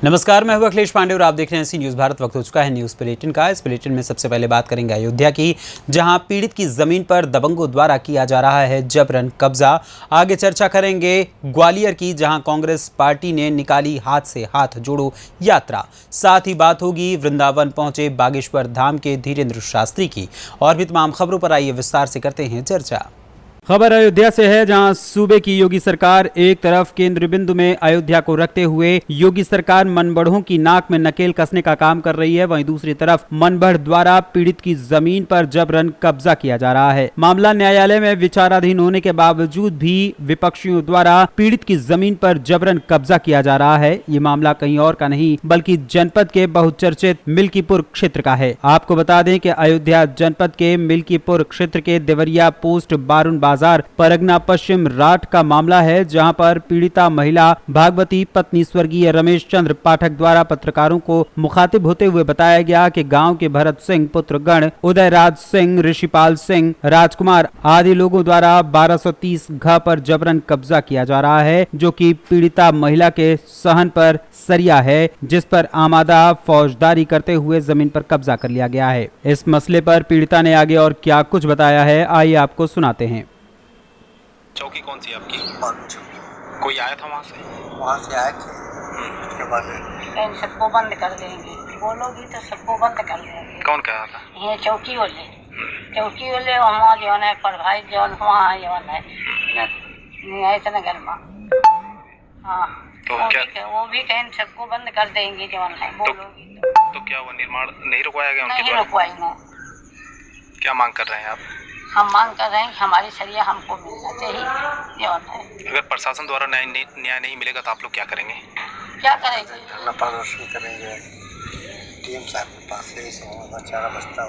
नमस्कार, मैं हूं अखिलेश पांडे और आप देख रहे हैं सी न्यूज़ भारत। वक्त हो चुका है न्यूज़ बुलेटिन का। इस बुलेटिन में सबसे पहले बात करेंगे अयोध्या की, जहां पीड़ित की जमीन पर दबंगों द्वारा किया जा रहा है जबरन कब्जा। आगे चर्चा करेंगे ग्वालियर की, जहां कांग्रेस पार्टी ने निकाली हाथ से हाथ जोड़ो यात्रा। साथ ही बात होगी वृंदावन पहुंचे बागेश्वर धाम के धीरेन्द्र शास्त्री की। और भी तमाम खबरों पर आइए विस्तार से करते हैं चर्चा। खबर अयोध्या से है, जहां सूबे की योगी सरकार एक तरफ केंद्र बिंदु में अयोध्या को रखते हुए योगी सरकार मनबढ़ों की नाक में नकेल कसने का काम कर रही है, वहीं दूसरी तरफ मनबढ़ द्वारा पीड़ित की जमीन पर जबरन कब्जा किया जा रहा है। मामला न्यायालय में विचाराधीन होने के बावजूद भी विपक्षियों द्वारा पीड़ित की जमीन पर जबरन कब्जा किया जा रहा है। ये मामला कहीं और का नहीं बल्कि जनपद के बहुचर्चित मिल्कीपुर क्षेत्र का है। आपको बता दें कि अयोध्या जनपद के मिल्कीपुर क्षेत्र के देवरिया पोस्ट बारुन बाजार परगना पश्चिम राठ का मामला है, जहां पर पीड़िता महिला भागवती पत्नी स्वर्गीय रमेश चंद्र पाठक द्वारा पत्रकारों को मुखातिब होते हुए बताया गया कि गांव के भरत सिंह पुत्र गण उदयराज सिंह, ऋषिपाल सिंह, राजकुमार आदि लोगों द्वारा 1230 घ पर जबरन कब्जा किया जा रहा है, जो कि पीड़िता महिला के सहन पर सरिया है, जिस पर आमादा फौजदारी करते हुए जमीन पर कब्जा कर लिया गया है। इस मसले पर पीड़िता ने आगे और क्या कुछ बताया है, आइए आपको सुनाते हैं। चौकी कौन सी आपकी? कोई आया था वहाँ से आए थे। उसके बाद सबको बंद कर देंगे, बोलोगी तो सबको बंद कर देंगे। कौन कहा था? ये चौकी वाले वहाँ जौन है प्रभाई जौन वहाँ जौन है नगर में। हाँ तो वो भी कहें सबको बंद कर देंगे जौन है, बोलोगी तो क्या वो निर्माण नहीं रुकवाया गया? नहीं रुकवाएंगे। क्या मांग कर रहे हैं आप? हम मांग कर रहे हैं कि हमारी सरिया हमको मिलना चाहिए जौन है। अगर प्रशासन द्वारा न्याय नहीं मिलेगा तो आप लोग क्या करेंगे? क्या करेंगे? धरना प्रदर्शन करेंगे डीएम साहब के पास से। चारा बस्ता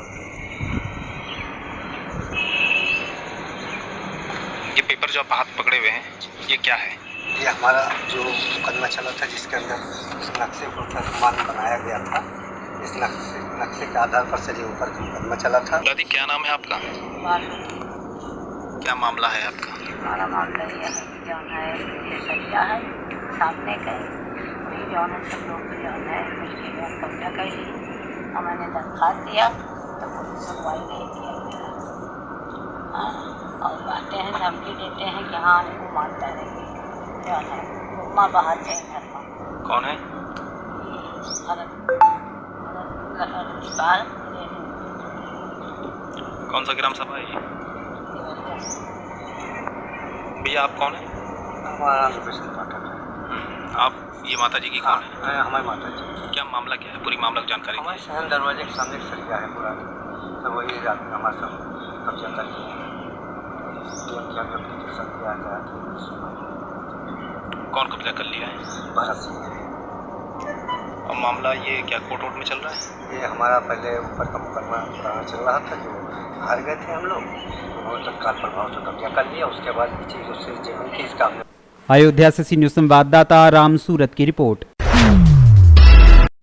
ये पेपर जो आप हाथ पकड़े हुए हैं, ये क्या है? ये हमारा जो मुकदमा चला था, जिसके अंदर इस नक्शे को सामान बनाया गया था। इस नक्शे के आधार पर सजे ऊपर का मुकदमा चला था। दादी, क्या नाम है आपका? क्या मामला है आपका? हमारा मामला ये है कि जौन है ये सरिया है सामने का, वही जौन है सब लोग जौन है मिलकर जौन कब्जा कर ली। हमने दरखास्त दिया तो कोई सुनवाई नहीं किया गया। और बातें हैं, धमकी देते हैं कि हाँ इनको मानता रहेंगे जौन है उपमा बाहर से घर में। कौन है? कौन सा ग्राम सभा है ये? भैया आप कौन है? हमारा रमेश पाठक है। आप ये माता जी की कौन है? हमारी माता जी। क्या मामला क्या है? पूरी मामला की जानकारी। हमारे शहर दरवाजे के सामने एक सरिया है पूरा, तो वही हमारा सब कब्जा कर लिया। कौन कब्जा कर लिया है? भरत सिंह। और मामला ये क्या कोर्ट वोर्ट में चल रहा है? ये हमारा पहले ऊपर का मुकदमा पुराना चल रहा था, जो हार गए थे हम लोग, तो तत्काल प्रभाव से कब्जा कर लिया। उसके बाद नीचे जो से जमीन थी इसका। अयोध्या से सी न्यूज़ संवाददाता राम सूरत की रिपोर्ट।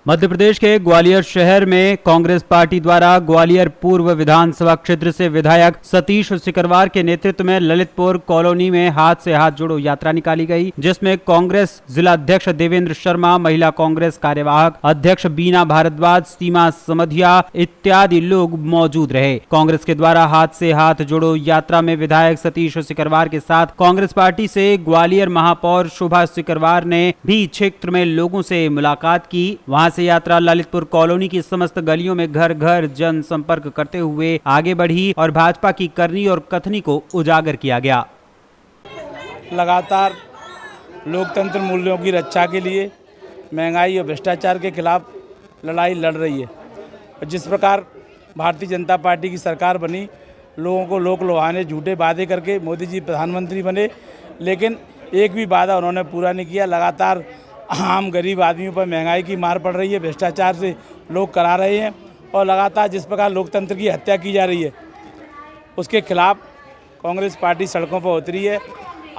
मध्य प्रदेश के ग्वालियर शहर में कांग्रेस पार्टी द्वारा ग्वालियर पूर्व विधानसभा क्षेत्र से विधायक सतीश सिकरवार के नेतृत्व में ललितपुर कॉलोनी में हाथ से हाथ जोड़ो यात्रा निकाली गई, जिसमें कांग्रेस जिला अध्यक्ष देवेंद्र शर्मा, महिला कांग्रेस कार्यवाहक अध्यक्ष बीना भारद्वाज, सीमा समधिया इत्यादि लोग मौजूद रहे। कांग्रेस के द्वारा हाथ से हाथ जोड़ो यात्रा में विधायक सतीश सिकरवार के साथ कांग्रेस पार्टी से ग्वालियर महापौर शोभा सिकरवार ने भी क्षेत्र में लोगों से मुलाकात की। वहां से यात्रा ललितपुर कॉलोनी की समस्त गलियों में घर घर जन संपर्क करते हुए आगे बढ़ी और भाजपा की करनी और कथनी को उजागर किया गया। लगातार लोकतंत्र मूल्यों की रक्षा के लिए महंगाई और भ्रष्टाचार के खिलाफ लड़ाई लड़ रही है। जिस प्रकार भारतीय जनता पार्टी की सरकार बनी, लोगों को लोक लुभाने झूठे वादे करके मोदी जी प्रधानमंत्री बने, लेकिन एक भी वादा उन्होंने पूरा नहीं किया। लगातार आम गरीब आदमियों पर महंगाई की मार पड़ रही है, भ्रष्टाचार से लोग करा रहे हैं, और लगातार जिस प्रकार लोकतंत्र की हत्या की जा रही है, उसके खिलाफ कांग्रेस पार्टी सड़कों पर उतरी है।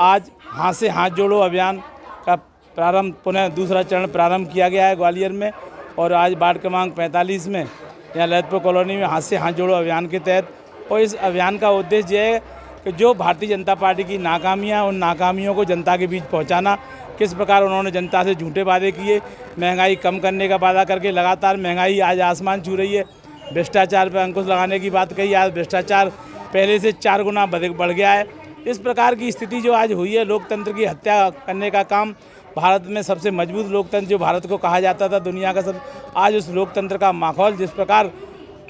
आज हाथ से हाथ जोड़ो अभियान का प्रारंभ, पुनः दूसरा चरण प्रारंभ किया गया है ग्वालियर में, और आज वार्ड क्रमांक 45 में यहाँ ललितपुर कॉलोनी में हाथ से हाथ जोड़ो अभियान के तहत। और इस अभियान का उद्देश्य यह है कि जो भारतीय जनता पार्टी की नाकामियाँ, उन नाकामियों को जनता के बीच पहुँचाना, किस प्रकार उन्होंने जनता से झूठे वादे किए, महंगाई कम करने का वादा करके लगातार महंगाई आज आसमान छू रही है। भ्रष्टाचार पर अंकुश लगाने की बात कही, आज भ्रष्टाचार पहले से 4 गुना बढ़ गया है। इस प्रकार की स्थिति जो आज हुई है, लोकतंत्र की हत्या करने का काम, भारत में सबसे मजबूत लोकतंत्र जो भारत को कहा जाता था दुनिया का सब, आज उस लोकतंत्र का माहौल जिस प्रकार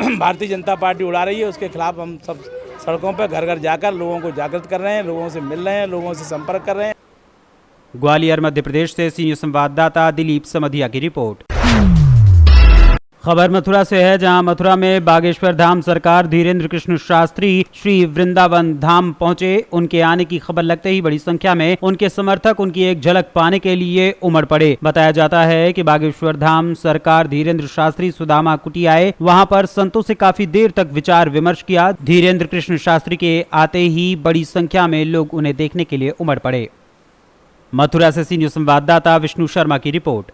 भारतीय जनता पार्टी उड़ा रही है, उसके खिलाफ हम सब सड़कों पर घर घर जाकर लोगों को जागृत कर रहे हैं, लोगों से मिल रहे हैं, लोगों से संपर्क कर रहे हैं। ग्वालियर मध्य प्रदेश से सीनियर संवाददाता दिलीप समधिया की रिपोर्ट। खबर मथुरा से है, जहां मथुरा में बागेश्वर धाम सरकार धीरेन्द्र कृष्ण शास्त्री श्री वृंदावन धाम पहुंचे। उनके आने की खबर लगते ही बड़ी संख्या में उनके समर्थक उनकी एक झलक पाने के लिए उमड़ पड़े। बताया जाता है कि बागेश्वर धाम सरकार धीरेन्द्र शास्त्री सुदामा कुटी आए, वहां पर संतों से काफी देर तक विचार विमर्श किया। धीरेन्द्र कृष्ण शास्त्री के आते ही बड़ी संख्या में लोग उन्हें देखने के लिए उमड़ पड़े। मथुरा से सीनियर संवाददाता विष्णु शर्मा की रिपोर्ट।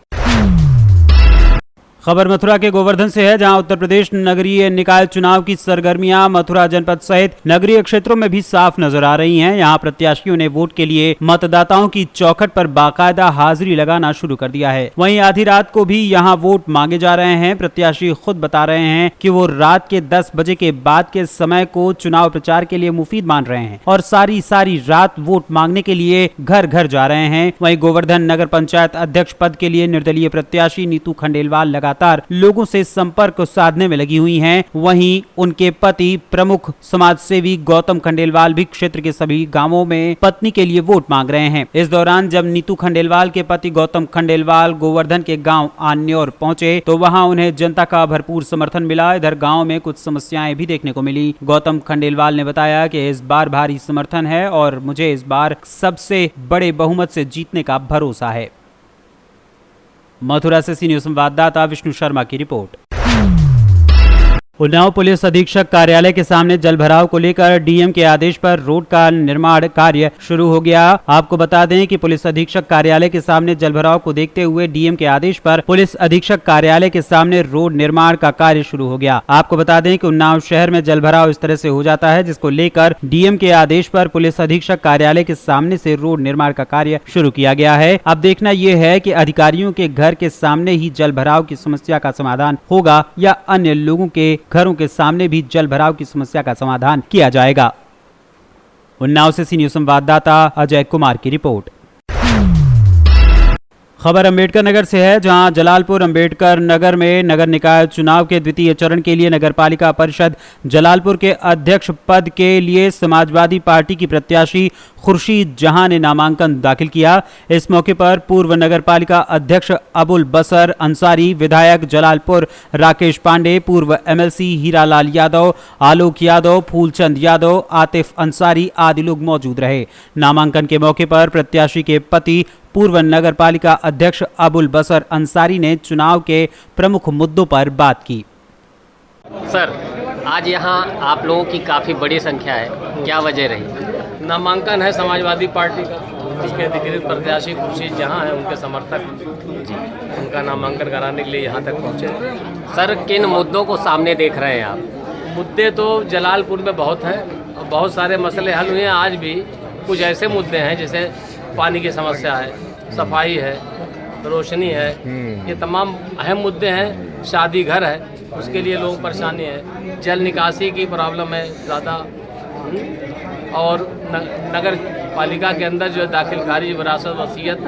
खबर मथुरा के गोवर्धन से है, जहां उत्तर प्रदेश नगरीय निकाय चुनाव की सरगर्मियां मथुरा जनपद सहित नगरीय क्षेत्रों में भी साफ नजर आ रही हैं। यहां प्रत्याशियों ने वोट के लिए मतदाताओं की चौखट पर बाकायदा हाजिरी लगाना शुरू कर दिया है। वहीं आधी रात को भी यहां वोट मांगे जा रहे हैं। प्रत्याशी खुद बता रहे हैं कि वो रात के 10 बजे के बाद के समय को चुनाव प्रचार के लिए मुफीद मान रहे हैं और सारी रात वोट मांगने के लिए घर घर जा रहे हैं। वहीं गोवर्धन नगर पंचायत अध्यक्ष पद के लिए निर्दलीय प्रत्याशी नीतू खंडेलवाल लगातार लोगों से संपर्क साधने में लगी हुई हैं। वहीं उनके पति प्रमुख समाज सेवी गौतम खंडेलवाल भी क्षेत्र के सभी गांवों में पत्नी के लिए वोट मांग रहे हैं। इस दौरान जब नीतू खंडेलवाल के पति गौतम खंडेलवाल गोवर्धन के गांव आन्योर पहुंचे तो वहां उन्हें जनता का भरपूर समर्थन मिला। इधर गांव में कुछ समस्याएं भी देखने को मिली। गौतम खंडेलवाल ने बताया कि इस बार भारी समर्थन है और मुझे इस बार सबसे बड़े बहुमत से जीतने का भरोसा है। मथुरा से सीनियर संवाददाता विष्णु शर्मा की रिपोर्ट। उन्नाव पुलिस अधीक्षक कार्यालय के सामने जलभराव को लेकर डीएम के आदेश पर रोड का निर्माण कार्य शुरू हो गया। आपको बता दें कि पुलिस अधीक्षक कार्यालय के सामने जलभराव को देखते हुए डीएम के आदेश पर पुलिस अधीक्षक कार्यालय के सामने रोड निर्माण का कार्य शुरू हो गया। आपको बता दें कि उन्नाव शहर में जलभराव इस तरह से हो जाता है, जिसको लेकर डीएम के आदेश पर पुलिस अधीक्षक कार्यालय के सामने से रोड निर्माण का कार्य शुरू किया गया है। अब देखना यह है कि अधिकारियों के घर के सामने ही जलभराव की समस्या का समाधान होगा या अन्य लोगों के घरों के सामने भी जल भराव की समस्या का समाधान किया जाएगा। उन्नाव से सीनियर संवाददाता अजय कुमार की रिपोर्ट। खबर अंबेडकर नगर से है, जहां जलालपुर अंबेडकर नगर में नगर निकाय चुनाव के द्वितीय चरण के लिए नगर पालिका परिषद जलालपुर के अध्यक्ष पद के लिए समाजवादी पार्टी की प्रत्याशी खुर्शीद जहां ने नामांकन दाखिल किया। इस मौके पर पूर्व नगर पालिका अध्यक्ष अबुल बसर अंसारी, विधायक जलालपुर राकेश पांडे, पूर्व एमएलसी हीरालाल यादव, आलोक यादव, फूलचंद यादव, आतिफ अंसारी आदि लोग मौजूद रहे। नामांकन के मौके पर प्रत्याशी के पति पूर्व नगर पालिका अध्यक्ष अबुल बसर अंसारी ने चुनाव के प्रमुख मुद्दों पर बात की। सर, आज यहाँ आप लोगों की काफ़ी बड़ी संख्या है, क्या वजह रही? नामांकन है समाजवादी पार्टी का, उसके अधिकृत प्रत्याशी खुर्शीद जहां है, उनके समर्थक जी उनका नामांकन कराने के लिए यहाँ तक पहुँचे। सर, किन मुद्दों को सामने देख रहे हैं आप? मुद्दे तो जलालपुर में बहुत हैं, बहुत सारे मसले हल हुए हैं। आज भी कुछ ऐसे मुद्दे हैं जैसे पानी की समस्या है, सफाई है, रोशनी है, ये तमाम अहम मुद्दे हैं। शादी घर है, उसके लिए लोग परेशानी है। जल निकासी की प्रॉब्लम है ज़्यादा, और नगर पालिका के अंदर जो है दाखिल खारिज विरासत वसीयत,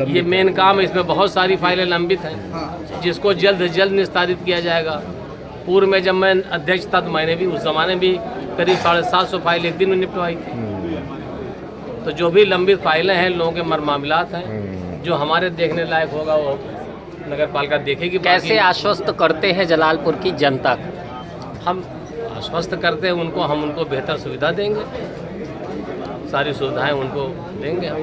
ये मेन काम है। इसमें बहुत सारी फाइलें लंबित हैं जिसको जल्द से जल्द निस्तारित किया जाएगा। पूर्व में जब मैं अध्यक्ष था तो मैंने भी उस ज़माने भी करीब 750 फाइल एक दिन में निपटवाई थी। तो जो भी लंबित फाइलें हैं, लोगों के मामलात हैं, जो हमारे देखने लायक होगा वो नगर पालिका देखेगी। कैसे आश्वस्त करते हैं जलालपुर की जनता को? हम आश्वस्त करते हैं उनको, हम उनको बेहतर सुविधा देंगे, सारी सुविधाएं उनको देंगे हम।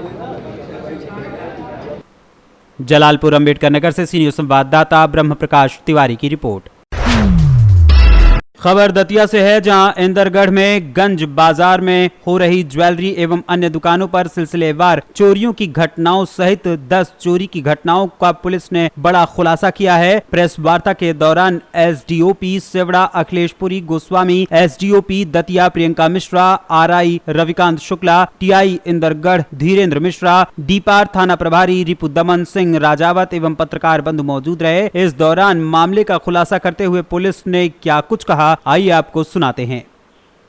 जलालपुर अंबेडकर नगर से सीनियर संवाददाता ब्रह्म प्रकाश तिवारी की रिपोर्ट। खबर दतिया से है, जहां इंदरगढ़ में गंज बाजार में हो रही ज्वेलरी एवं अन्य दुकानों पर सिलसिलेवार चोरियों की घटनाओं सहित 10 चोरी की घटनाओं का पुलिस ने बड़ा खुलासा किया है। प्रेस वार्ता के दौरान SDOP Sewda Akhileshpuri Goswami, SDOP Datia Priyanka Mishra, RI Ravikant Shukla, TI Indergarh Dhirendra Mishra, Dipar थाना प्रभारी रिपु दमन सिंह राजावत एवं पत्रकार बंधु मौजूद रहे। इस दौरान मामले का खुलासा करते हुए पुलिस ने क्या कुछ कहा, आइए आपको सुनाते हैं।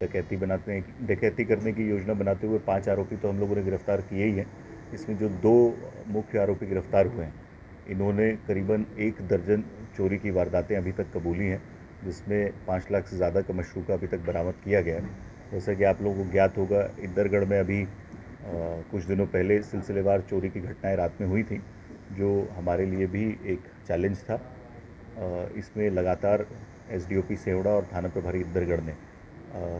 डकैती करने की योजना बनाते हुए 5 आरोपी तो हम लोगों ने गिरफ्तार किए ही हैं। इसमें जो 2 मुख्य आरोपी गिरफ्तार हुए हैं, इन्होंने करीबन 1 दर्जन चोरी की वारदातें अभी तक कबूली हैं, जिसमें 5 लाख से ज़्यादा का मशरूका अभी तक बरामद किया गया है। जैसा कि आप लोगों को ज्ञात होगा, इंदरगढ़ में अभी कुछ दिनों पहले सिलसिलेवार चोरी की घटनाएं रात में हुई थी, जो हमारे लिए भी एक चैलेंज था। इसमें लगातार एसडीओपी सेवड़ा और थाना प्रभारी इंदरगढ़ ने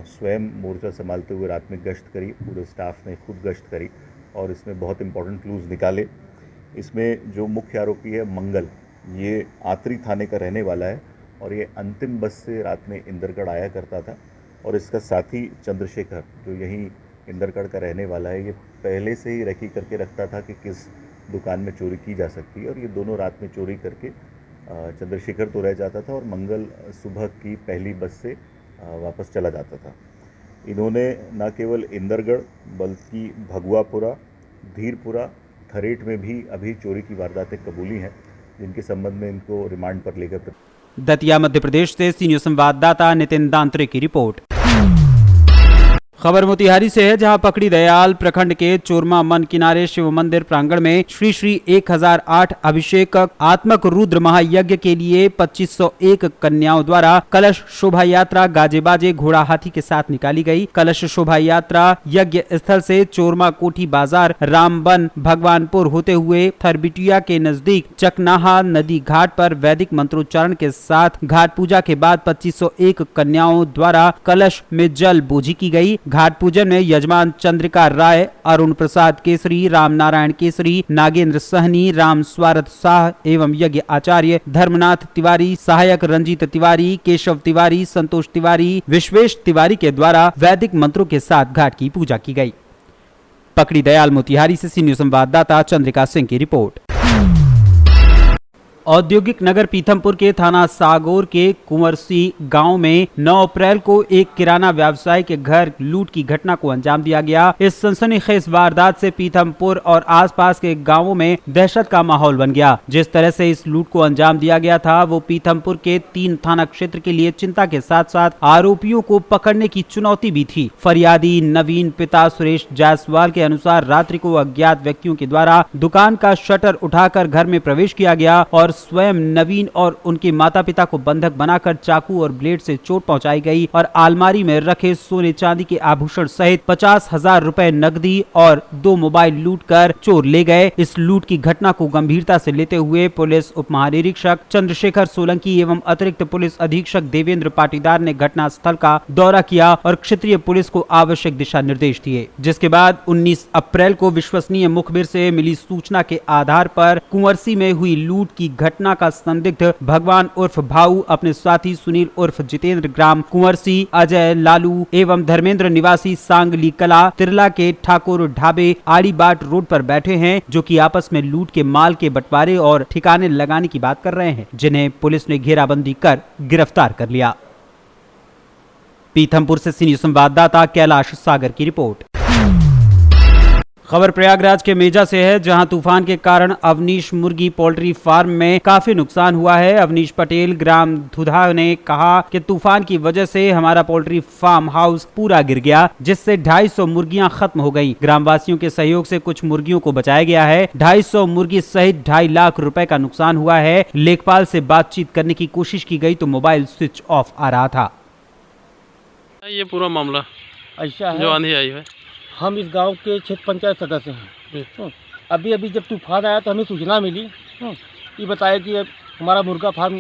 स्वयं मोर्चा संभालते हुए रात में गश्त करी, पूरे स्टाफ ने खुद गश्त करी और इसमें बहुत इंपॉर्टेंट क्लूज़ निकाले। इसमें जो मुख्य आरोपी है मंगल, ये आतरी थाने का रहने वाला है और ये अंतिम बस से रात में इंदरगढ़ आया करता था। और इसका साथी चंद्रशेखर, जो यहीं इंदरगढ़ का रहने वाला है, ये पहले से ही रेकी करके रखता था कि किस दुकान में चोरी की जा सकती है और ये दोनों रात में चोरी करके चंद्रशेखर तो रह जाता था और मंगल सुबह की पहली बस से वापस चला जाता था। इन्होंने न केवल इंदरगढ़ बल्कि भगवापुरा, धीरपुरा, थरेट में भी अभी चोरी की वारदातें कबूली हैं, जिनके संबंध में इनको रिमांड पर लेकर। दतिया मध्य प्रदेश से सीनियर संवाददाता नितिन दांत्रे की रिपोर्ट। खबर मोतिहारी से है, जहां पकड़ी दयाल प्रखंड के चोरमा मन किनारे शिव मंदिर प्रांगण में श्री श्री 1008 अभिषेक आत्मक रुद्र महायज्ञ के लिए 2501 कन्याओं द्वारा कलश शोभा यात्रा गाजे बाजे घोड़ा हाथी के साथ निकाली गई। कलश शोभा यात्रा यज्ञ स्थल से चोरमा कोठी बाजार रामबन भगवानपुर होते हुए थरबिटिया के नजदीक चकनाहा नदी घाट पर वैदिक मंत्रोच्चारण के साथ घाट पूजा के बाद 2501 कन्याओं द्वारा कलश में जल बोझी की गई। घाट पूजन में यजमान चंद्रिका राय, अरुण प्रसाद केसरी, राम नारायण केसरी, नागेंद्र सहनी, राम स्वारथ शाह एवं यज्ञ आचार्य धर्मनाथ तिवारी, सहायक रंजीत तिवारी, केशव तिवारी, संतोष तिवारी, विश्वेश तिवारी के द्वारा वैदिक मंत्रों के साथ घाट की पूजा की गई। पकड़ी दयाल मोतिहारी से सीनियर संवाददाता चंद्रिका सिंह की रिपोर्ट। औद्योगिक नगर पीथमपुर के थाना सागौर के कुंवरसी गांव में 9 अप्रैल को एक किराना व्यवसायी के घर लूट की घटना को अंजाम दिया गया। इस सनसनीखेज वारदात से पीथमपुर और आसपास के गांवों में दहशत का माहौल बन गया। जिस तरह से इस लूट को अंजाम दिया गया था, वो पीथमपुर के 3 थाना क्षेत्र के लिए चिंता के साथ साथ आरोपियों को पकड़ने की चुनौती भी थी। फरियादी नवीन पिता सुरेश जायसवाल के अनुसार रात्रि को अज्ञात व्यक्तियों के द्वारा दुकान का शटर उठाकर घर में प्रवेश किया गया और स्वयं नवीन और उनके माता पिता को बंधक बनाकर चाकू और ब्लेड से चोट पहुंचाई गई और अलमारी में रखे सोने चांदी के आभूषण सहित 50,000 रुपए नकदी और 2 मोबाइल लूट कर चोर ले गए। इस लूट की घटना को गंभीरता से लेते हुए पुलिस उप महानिरीक्षक चंद्रशेखर सोलंकी एवं अतिरिक्त पुलिस अधीक्षक देवेंद्र पाटीदार ने घटना स्थल का दौरा किया और क्षेत्रीय पुलिस को आवश्यक दिशा निर्देश दिए। जिसके बाद 19 अप्रैल को विश्वसनीय मुखबिर से मिली सूचना के आधार पर कुंवरसी में हुई लूट की घटना का संदिग्ध भगवान उर्फ भाऊ अपने साथी सुनील उर्फ जितेंद्र ग्राम कुंवरसी, अजय लालू एवं धर्मेंद्र निवासी सांगली कला तिरला के ठाकुर ढाबे आड़ी बाट रोड पर बैठे हैं, जो कि आपस में लूट के माल के बंटवारे और ठिकाने लगाने की बात कर रहे हैं, जिन्हें पुलिस ने घेराबंदी कर गिरफ्तार कर लिया। पीथमपुर से सीनियर संवाददाता कैलाश सागर की रिपोर्ट। खबर प्रयागराज के मेजा से है, जहां तूफान के कारण अवनीश मुर्गी पोल्ट्री फार्म में काफी नुकसान हुआ है। अवनीश पटेल ग्राम धुधा ने कहा कि तूफान की वजह से हमारा पोल्ट्री फार्म हाउस पूरा गिर गया, जिससे 250 मुर्गियां खत्म हो गईं। ग्रामवासियों के सहयोग से कुछ मुर्गियों को बचाया गया है। 250 मुर्गी सहित 2.5 लाख रुपए का नुकसान हुआ है। लेखपाल से बातचीत करने की कोशिश की गई तो मोबाइल स्विच ऑफ आ रहा था। ये पूरा मामला ऐसा है जो आंधी आई है, हम इस गांव के क्षेत्र पंचायत सदस्य हैं। अभी अभी जब तूफान आया तो हमें सूचना मिली, ये बताया कि हमारा मुर्गा फार्म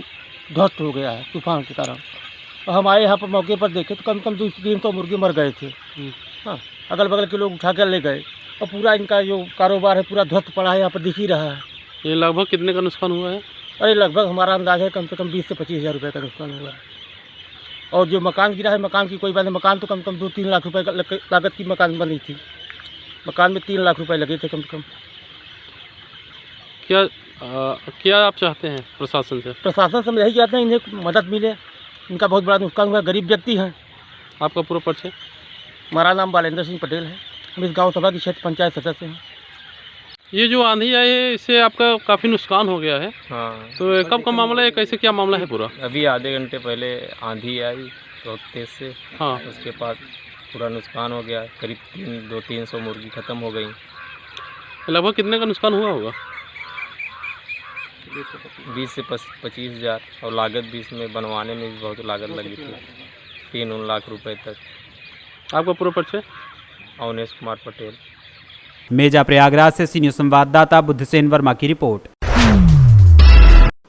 ध्वस्त हो गया है तूफान के कारण। तो हम आए यहाँ पर मौके पर देखे तो कम से कम 200-300 मुर्गे मर गए थे। हाँ, अगल बगल के लोग उठा कर ले गए और पूरा इनका जो कारोबार है पूरा ध्वस्त पड़ा है, यहाँ पर दिख ही रहा है। ये लगभग कितने का नुकसान हुआ है? अरे लगभग हमारा अंदाज़ है कम से कम 20 से 25 हज़ार रुपये का नुकसान हुआ है। और जो मकान गिरा है, मकान की कोई बात नहीं, मकान तो कम से कम 2-3 लाख रुपए लागत की मकान बनी थी। मकान में 3 लाख रुपए लगे थे कम से कम। क्या आप चाहते हैं प्रशासन से? प्रशासन से हम यही चाहते हैं इन्हें मदद मिले, इनका बहुत बड़ा नुकसान हुआ, गरीब व्यक्ति हैं। आपका पूरा परिचय? हमारा नाम बालेंद्र सिंह पटेल है, हम इस गाँव सभा की क्षेत्र पंचायत सदस्य हैं। ये जो आंधी आई है इससे आपका काफ़ी नुकसान हो गया है। हाँ, तो कब का मामला है, कैसे क्या मामला है पूरा? अभी आधे घंटे पहले आंधी आई बहुत तेज़ से। हाँ, उसके बाद पूरा नुकसान हो गया, करीब 200-300 मुर्गी ख़त्म हो गई। लगभग कितने का नुकसान हुआ होगा? 20 से 25 हज़ार, और लागत भी इसमें बनवाने में भी बहुत लागत लगी थी, 3 लाख रुपए तक। आपका पूरा परिचय? अवनेश कुमार पटेल। मेजा प्रयागराज से सी न्यूज़ संवाददाता बुद्धसेन वर्मा की रिपोर्ट।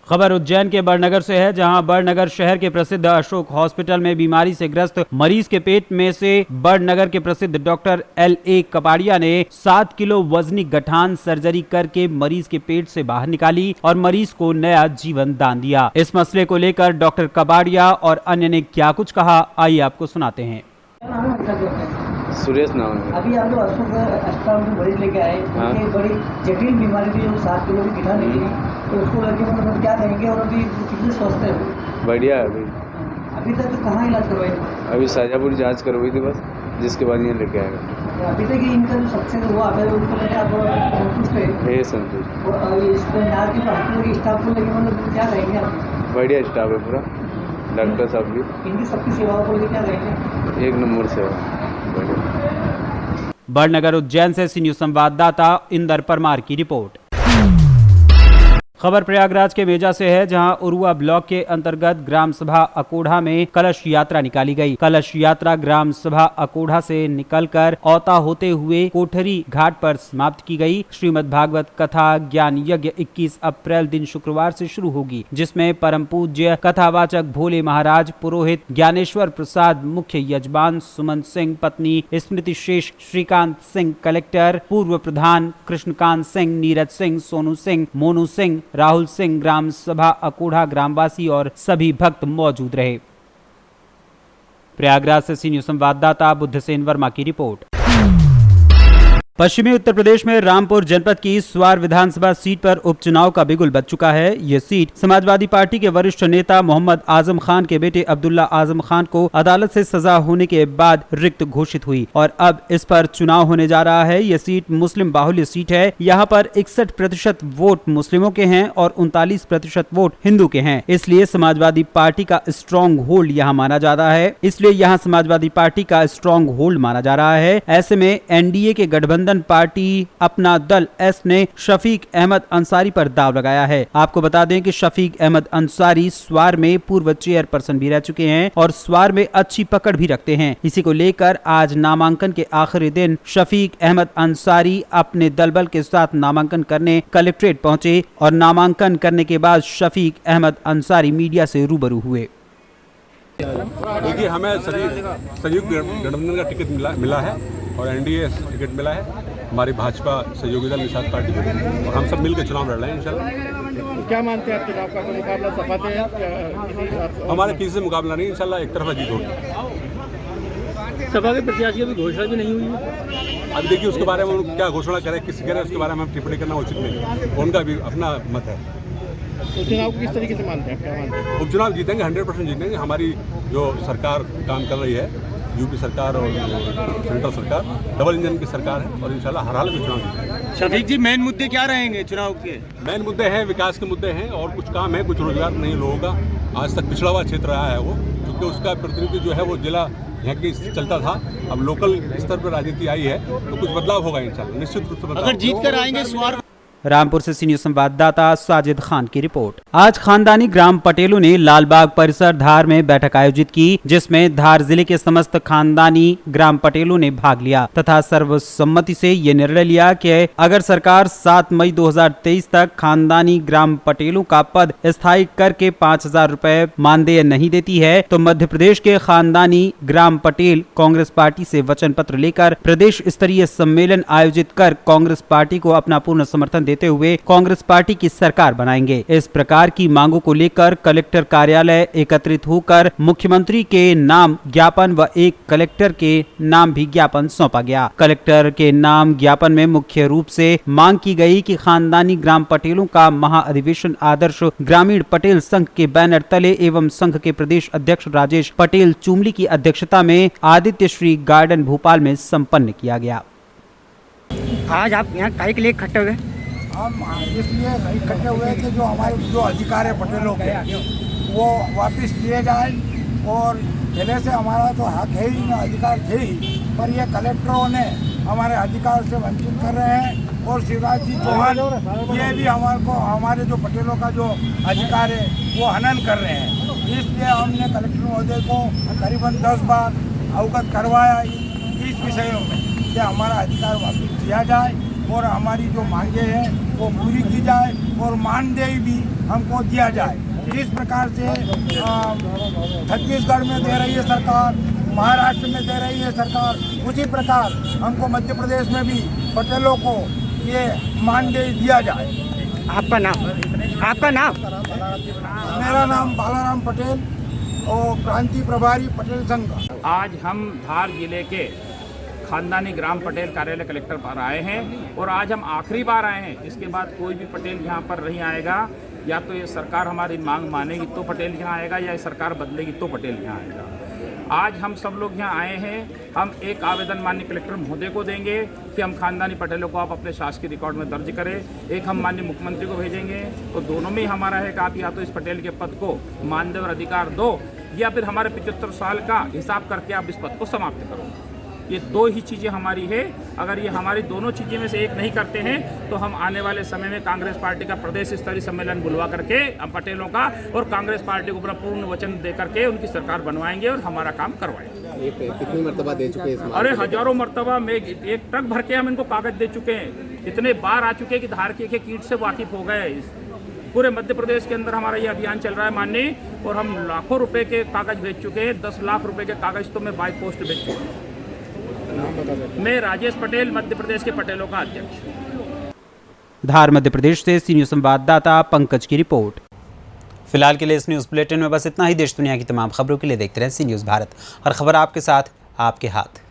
खबर उज्जैन के बड़नगर से है, जहां बड़नगर शहर के प्रसिद्ध अशोक हॉस्पिटल में बीमारी से ग्रस्त मरीज के पेट में से बड़नगर के प्रसिद्ध डॉक्टर L.A. कपाड़िया ने 7 किलो वजनी गठान सर्जरी करके मरीज के पेट से बाहर निकाली और मरीज को नया जीवन दान दिया। इस मसले को लेकर डॉक्टर कपाड़िया और अन्य ने क्या कुछ कहा, आइए आपको सुनाते हैं। सुरेश नाम है। अभी आप लोग अशोक अस्पताल में मरीज लेके आए, हाँ। बड़ी जटिल बीमारी थी, जो 7 किलो की गिठान निकली, तो उसको लेके मतलब क्या कहेंगे, और अभी कितने स्वस्थ है? बढ़िया है। अभी तक तो कहाँ इलाज करवाए? अभी शाजापुर जांच करवाई थी बस, जिसके बाद यहाँ लेके आएगा। अभी तक इनका जो सक्सेस हुआ है उसको लेके आप संतुष्ट है? संतुष्ट। और इसको यहाँ के हॉस्पिटल के स्टाफ को लेके मतलब क्या कहेंगे आप? बढ़िया स्टाफ है पूरा, डॉक्टर साहब भी। इनकी सबकी सेवाओं को लेके क्या कहेंगे? 1 नंबर सेवा। बड़नगर उज्जैन से सी न्यूज़ संवाददाता इंदर परमार की रिपोर्ट। खबर प्रयागराज के मेजा से है, जहां उरुआ ब्लॉक के अंतर्गत ग्राम सभा अकोढ़ा में कलश यात्रा निकाली गई। कलश यात्रा ग्राम सभा अकोढ़ा से निकलकर औता होते हुए कोठरी घाट पर समाप्त की गई। श्रीमद् भागवत कथा ज्ञान यज्ञ 21 अप्रैल दिन शुक्रवार से शुरू होगी, जिसमें परम पूज्य कथावाचक भोले महाराज, पुरोहित ज्ञानेश्वर प्रसाद, मुख्य यजमान सुमन सिंह, पत्नी स्मृति शेष, श्रीकांत सिंह कलेक्टर, पूर्व प्रधान कृष्णकांत सिंह, नीरज सिंह, सोनू सिंह, मोनू सिंह, राहुल सिंह, ग्राम सभा अकोढ़ा ग्रामवासी और सभी भक्त मौजूद रहे। प्रयागराज से सी न्यूज़ संवाददाता बुद्धसेन वर्मा की रिपोर्ट। पश्चिमी उत्तर प्रदेश में रामपुर जनपद की स्वार विधानसभा सीट पर उपचुनाव का बिगुल बज चुका है। ये सीट समाजवादी पार्टी के वरिष्ठ नेता मोहम्मद आजम खान के बेटे अब्दुल्ला आजम खान को अदालत से सजा होने के बाद रिक्त घोषित हुई और अब इस पर चुनाव होने जा रहा है। ये सीट मुस्लिम बाहुल्य सीट है। यहाँ पर 61% वोट मुस्लिमों के हैं और 39% वोट हिंदू के हैं, इसलिए समाजवादी पार्टी का स्ट्रॉन्ग होल्ड यहाँ माना जा रहा है। ऐसे में एनडीए के गठबंधन पार्टी अपना दल एस ने शफीक अहमद अंसारी पर दाव लगाया है। आपको बता दें कि शफीक अहमद अंसारी स्वार में पूर्व चेयरपर्सन भी रह चुके हैं और स्वार में अच्छी पकड़ भी रखते हैं। इसी को लेकर आज नामांकन के आखिरी दिन शफीक अहमद अंसारी अपने दलबल के साथ नामांकन करने कलेक्ट्रेट पहुंचे और नामांकन करने के बाद शफीक अहमद अंसारी मीडिया से रूबरू हुए। देखिए, हमें संयुक्त गठबंधन का टिकट मिला है और एनडीए टिकट मिला है। हमारी भाजपा सहयोगी दल निषाद पार्टी और हम सब मिलकर चुनाव लड़ रहे हैं इंशाल्लाह। क्या मानते हैं आप, चुनाव का मुकाबला सपा से या हमारे किसी से मुकाबला नहीं, इंशाल्लाह एक तरफा जीत होगी। सपा के प्रत्याशी की घोषणा भी नहीं हुई है। अब देखिए उसके बारे में क्या घोषणा करें, किसी करें, उसके बारे में हम टिप्पणी करना उचित नहीं, उनका भी अपना मत है। उपचुनाव को किस तरीके से मानते हैं, क्या मानते हैं? उपचुनाव जीतेंगे, 100% जीतेंगे। हमारी जो सरकार काम कर रही है, यूपी सरकार और सेंट्रल सरकार डबल इंजन की सरकार है और इंशाल्लाह हर हाल में चुनाव जीतेंगे। शफीक जी, मेन मुद्दे क्या रहेंगे चुनाव के? मेन मुद्दे हैं, विकास के मुद्दे हैं और कुछ काम है, कुछ रोजगार नहीं लोगों का। आज तक पिछड़ा हुआ क्षेत्र रहा है वो, क्योंकि उसका प्रतिनिधि जो है वो जिला यहाँ की चलता था। अब लोकल स्तर पर राजनीति आई है तो कुछ बदलाव होगा इंशाल्लाह, निश्चित रूप से बदलाव। अगर जीत कर आएंगे स्वार। रामपुर से सी न्यूज़ संवाददाता साजिद खान की रिपोर्ट। आज खानदानी ग्राम पटेलों ने लालबाग परिसर धार में बैठक आयोजित की, जिसमें धार जिले के समस्त खानदानी ग्राम पटेलों ने भाग लिया तथा सर्वसम्मति से ये निर्णय लिया कि अगर सरकार 7 मई 2023 तक खानदानी ग्राम पटेलों का पद स्थायी करके 5000 रुपए मानदेय नहीं देती है तो मध्य प्रदेश के खानदानी ग्राम पटेल कांग्रेस पार्टी से वचन पत्र लेकर प्रदेश स्तरीय सम्मेलन आयोजित कर कांग्रेस पार्टी को अपना पूर्ण समर्थन देते देते हुए कांग्रेस पार्टी की सरकार बनाएंगे। इस प्रकार की मांगों को लेकर कलेक्टर कार्यालय एकत्रित होकर मुख्यमंत्री के नाम ज्ञापन व एक कलेक्टर के नाम भी ज्ञापन सौंपा गया। कलेक्टर के नाम ज्ञापन में मुख्य रूप से मांग की गई कि खानदानी ग्राम पटेलों का महाअधिवेशन आदर्श ग्रामीण पटेल संघ के बैनर तले एवं संघ के प्रदेश अध्यक्ष राजेश पटेल चुमली की अध्यक्षता में आदित्य श्री गार्डन भोपाल में संपन्न किया गया। आज आप यहाँ काहे के लिए इकट्ठे हुए? हम इसलिए इकट्ठे हुए कि जो हमारे जो अधिकार है पटेलों के वो वापस किए जाए, और पहले से हमारा तो हक है ही, अधिकार थे ही, पर ये कलेक्टरों ने हमारे अधिकार से वंचित कर रहे हैं। और शिवराज जी चौहान ये भी हमारे जो पटेलों का जो अधिकार है वो हनन कर रहे हैं। इसलिए हमने कलेक्टर महोदय को करीबन 10 बार अवगत करवाया इस विषयों में कि हमारा अधिकार वापस दिया जाए और हमारी जो मांगे हैं वो पूरी की जाए और मानदेय भी हमको दिया जाए। जिस प्रकार से छत्तीसगढ़ में दे रही है सरकार, महाराष्ट्र में दे रही है सरकार, उसी प्रकार हमको मध्य प्रदेश में भी पटेलों को ये मानदेय दिया जाए। आपका नाम? आपका नाम? मेरा नाम बालाराम पटेल और क्रांति प्रभारी पटेल संघ। आज हम धार जिले के खानदानी ग्राम पटेल कार्यालय कलेक्टर पर आए हैं और आज हम आखिरी बार आए हैं। इसके बाद कोई भी पटेल यहाँ पर नहीं आएगा। या तो ये सरकार हमारी मांग मानेगी तो पटेल यहाँ आएगा, या ये सरकार बदलेगी तो पटेल यहाँ आएगा। आज हम सब लोग यहाँ आए हैं। हम एक आवेदन माननीय कलेक्टर महोदय को देंगे कि हम खानदानी पटेलों को आप अपने शासकीय रिकॉर्ड में दर्ज करें। एक हम माननीय मुख्यमंत्री को भेजेंगे। तो दोनों में हमारा है कि आप या तो इस पटेल के पद को मानदेय और अधिकार दो, या फिर हमारे 75 साल का हिसाब करके आप इस पद को समाप्त करो। ये दो ही चीज़ें हमारी है। अगर ये हमारी दोनों चीज़ें में से एक नहीं करते हैं तो हम आने वाले समय में कांग्रेस पार्टी का प्रदेश स्तरीय सम्मेलन बुलवा करके हम पटेलों का और कांग्रेस पार्टी को पूरा पूर्ण वचन दे करके उनकी सरकार बनवाएंगे और हमारा काम करवाएंगे। कितनी मर्तबा दे चुके हैं? अरे हजारों मर्तबा में एक ट्रक भर के हम इनको कागज दे चुके हैं। इतने बार आ चुके हैं कि धार के कीट से वाकिफ हो गए। पूरे मध्य प्रदेश के अंदर हमारा ये अभियान चल रहा है माननीय, और हम लाखों रुपए के कागज भेज चुके हैं। 10 लाख रुपए के कागज तो मैं बाई पोस्ट भेज चुका हूँ। मैं राजेश पटेल, मध्य प्रदेश के पटेलों का अध्यक्ष। धार मध्य प्रदेश से सी न्यूज़ संवाददाता पंकज की रिपोर्ट। फिलहाल के लिए इस न्यूज़ बुलेटिन में बस इतना ही। देश दुनिया की तमाम खबरों के लिए देखते रहें सी न्यूज़ भारत। हर खबर आपके साथ, आपके हाथ।